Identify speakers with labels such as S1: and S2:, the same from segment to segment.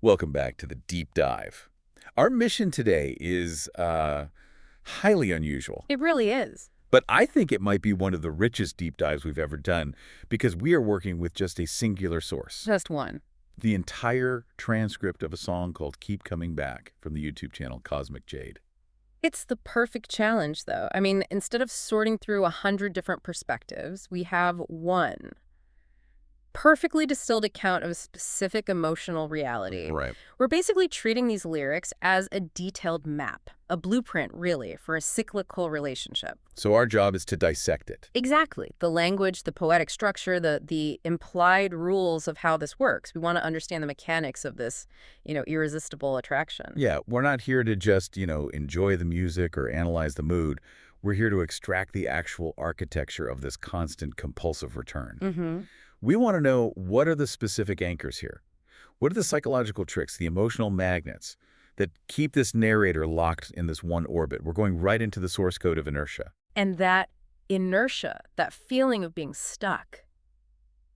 S1: Welcome back to the Deep Dive. Our mission today is highly unusual,
S2: It really is.
S1: but I think it might be one of the richest deep dives we've ever done because we are working with just a singular source.
S2: Just one.
S1: The entire transcript of a song called Keep Coming Back from the YouTube channel Cosmic Jade.
S2: It's the perfect challenge, though. I mean, instead of sorting through 100 different perspectives, we have one perfectly distilled account of a specific emotional reality.
S1: Right.
S2: We're basically treating these lyrics as a detailed map, a blueprint, really, for a cyclical relationship.
S1: So our job is to dissect it.
S2: Exactly. The language, the poetic structure, the implied rules of how this works. We want to understand the mechanics of this, irresistible attraction.
S1: Yeah, we're not here to just, enjoy the music or analyze the mood. We're here to extract the actual architecture of this constant compulsive return.
S2: Mm-hmm.
S1: We want to know, what are the specific anchors here? What are the psychological tricks, the emotional magnets that keep this narrator locked in this one orbit? We're going right into the source code of inertia.
S2: And that inertia, that feeling of being stuck,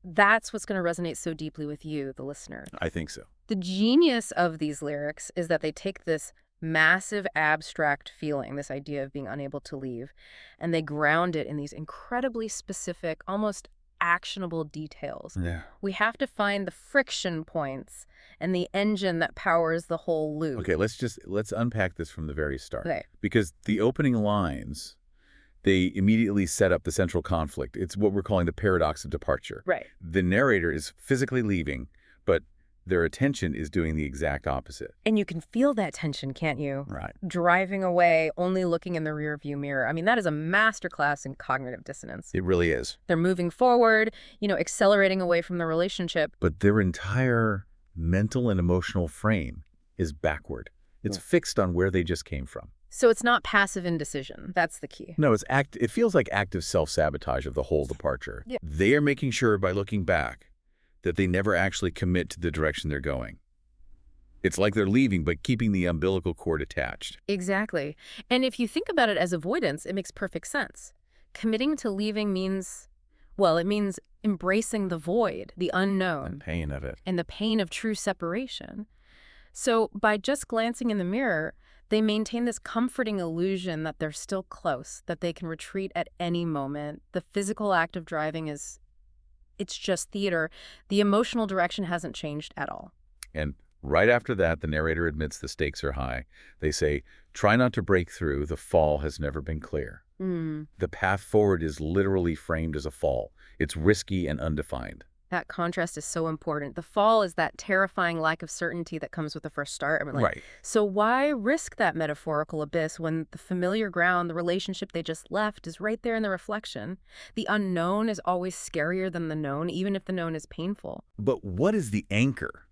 S2: that's what's going to resonate so deeply with you, the listener.
S1: I think so.
S2: The genius of these lyrics is that they take this massive abstract feeling, this idea of being unable to leave, and they ground it in these incredibly specific, almost actionable details.
S1: Yeah.
S2: We have to find the friction points and the engine that powers the whole loop.
S1: Okay, let's unpack this from the very start.
S2: Okay.
S1: Because the opening lines, they immediately set up the central conflict. It's what we're calling the paradox of departure.
S2: Right.
S1: The narrator is physically leaving, but their attention is doing the exact opposite.
S2: And you can feel that tension, can't you?
S1: Right.
S2: Driving away, only looking in the rearview mirror. I mean, that is a masterclass in cognitive dissonance.
S1: It really is.
S2: They're moving forward, accelerating away from the relationship.
S1: But their entire mental and emotional frame is backward. It's fixed on where they just came from.
S2: So it's not passive indecision. That's the key.
S1: No, it feels like active self-sabotage of the whole departure.
S2: Yeah.
S1: They are making sure by looking back that they never actually commit to the direction they're going. It's like they're leaving, but keeping the umbilical cord attached.
S2: Exactly. And if you think about it as avoidance, it makes perfect sense. Committing to leaving means, it means embracing the void, the unknown.
S1: The pain of it.
S2: And the pain of true separation. So by just glancing in the mirror, they maintain this comforting illusion that they're still close, that they can retreat at any moment. The physical act of driving it's just theater. The emotional direction hasn't changed at all.
S1: And right after that, the narrator admits the stakes are high. They say, try not to break through. The fall has never been clear. The path forward is literally framed as a fall. It's risky and undefined.
S2: That contrast is so important. The fall is that terrifying lack of certainty that comes with the first start. I mean,
S1: Right.
S2: So why risk that metaphorical abyss when the familiar ground, the relationship they just left, is right there in the reflection? The unknown is always scarier than the known, even if the known is painful.
S1: But what is the anchor?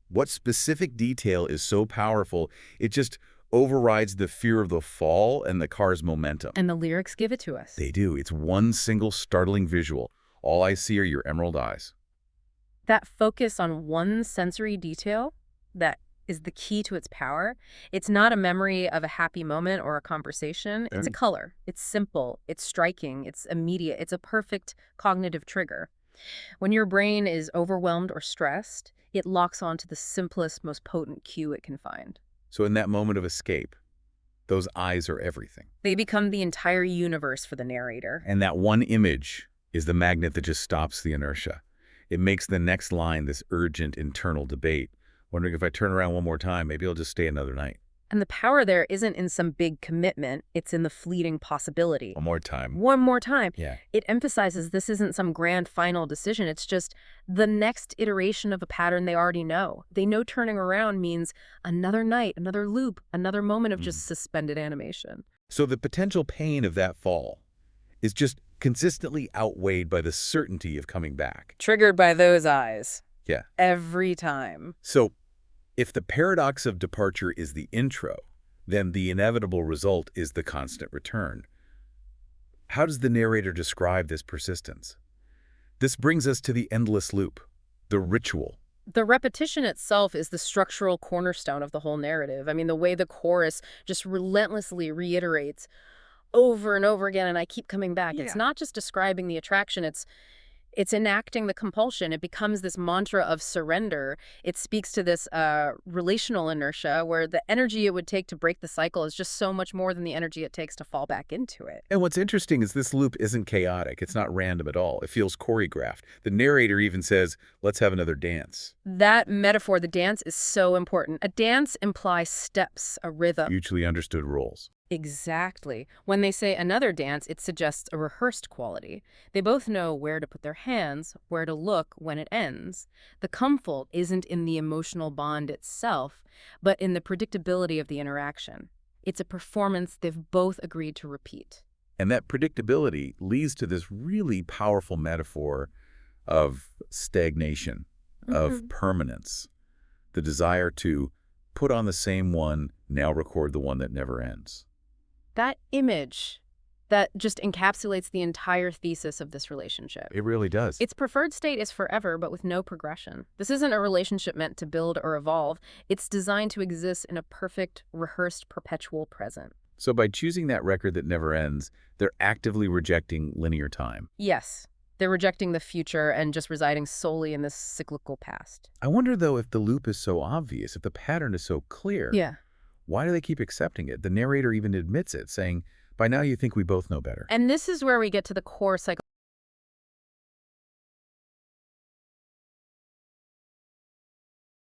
S1: What specific detail is so powerful it just overrides the fear of the fall and the car's momentum?
S2: And the lyrics give it to us.
S1: They do. It's one single startling visual. All I see are your emerald eyes.
S2: That focus on one sensory detail, that is the key to its power. It's not a memory of a happy moment or a conversation. It's a color. It's simple. It's striking. It's immediate. It's a perfect cognitive trigger. When your brain is overwhelmed or stressed, it locks onto the simplest, most potent cue it can find.
S1: So in that moment of escape, those eyes are everything.
S2: They become the entire universe for the narrator.
S1: And that one image is the magnet that just stops the inertia. It makes the next line this urgent internal debate, wondering if I turn around one more time, maybe I'll just stay another night.
S2: And the power there isn't in some big commitment. It's in the fleeting possibility.
S1: One more time.
S2: One more time.
S1: Yeah.
S2: It emphasizes this isn't some grand final decision. It's just the next iteration of a pattern they already know. They know turning around means another night, another loop, another moment of just suspended animation.
S1: So the potential pain of that fall is just consistently outweighed by the certainty of coming back.
S2: Triggered by those eyes.
S1: Yeah.
S2: Every time.
S1: So if the paradox of departure is the intro, then the inevitable result is the constant return. How does the narrator describe this persistence? This brings us to the endless loop, the ritual.
S2: The repetition itself is the structural cornerstone of the whole narrative. I mean, the way the chorus just relentlessly reiterates over and over again, and I keep coming back.
S1: Yeah.
S2: It's not just describing the attraction, it's It's enacting the compulsion. It becomes this mantra of surrender. It speaks to this relational inertia where the energy it would take to break the cycle is just so much more than the energy it takes to fall back into it.
S1: And what's interesting is this loop isn't chaotic. It's not random at all. It feels choreographed. The narrator even says, let's have another dance.
S2: That metaphor, the dance, is so important. A dance implies steps, a rhythm.
S1: Mutually understood rules.
S2: Exactly. When they say another dance, it suggests a rehearsed quality. They both know where to put their hands, where to look when it ends. The come fault isn't in the emotional bond itself, but in the predictability of the interaction. It's a performance they've both agreed to repeat.
S1: And that predictability leads to this really powerful metaphor of stagnation, of permanence, the desire to put on the same one, now record the one that never ends.
S2: That image, that just encapsulates the entire thesis of this relationship.
S1: It really does.
S2: Its preferred state is forever, but with no progression. This isn't a relationship meant to build or evolve. It's designed to exist in a perfect, rehearsed, perpetual present.
S1: So by choosing that record that never ends, they're actively rejecting linear time.
S2: Yes, they're rejecting the future and just residing solely in this cyclical past.
S1: I wonder, though, if the loop is so obvious, if the pattern is so clear.
S2: Yeah.
S1: Why do they keep accepting it? The narrator even admits it, saying, by now you think we both know better.
S2: And this is where we get to the core psychology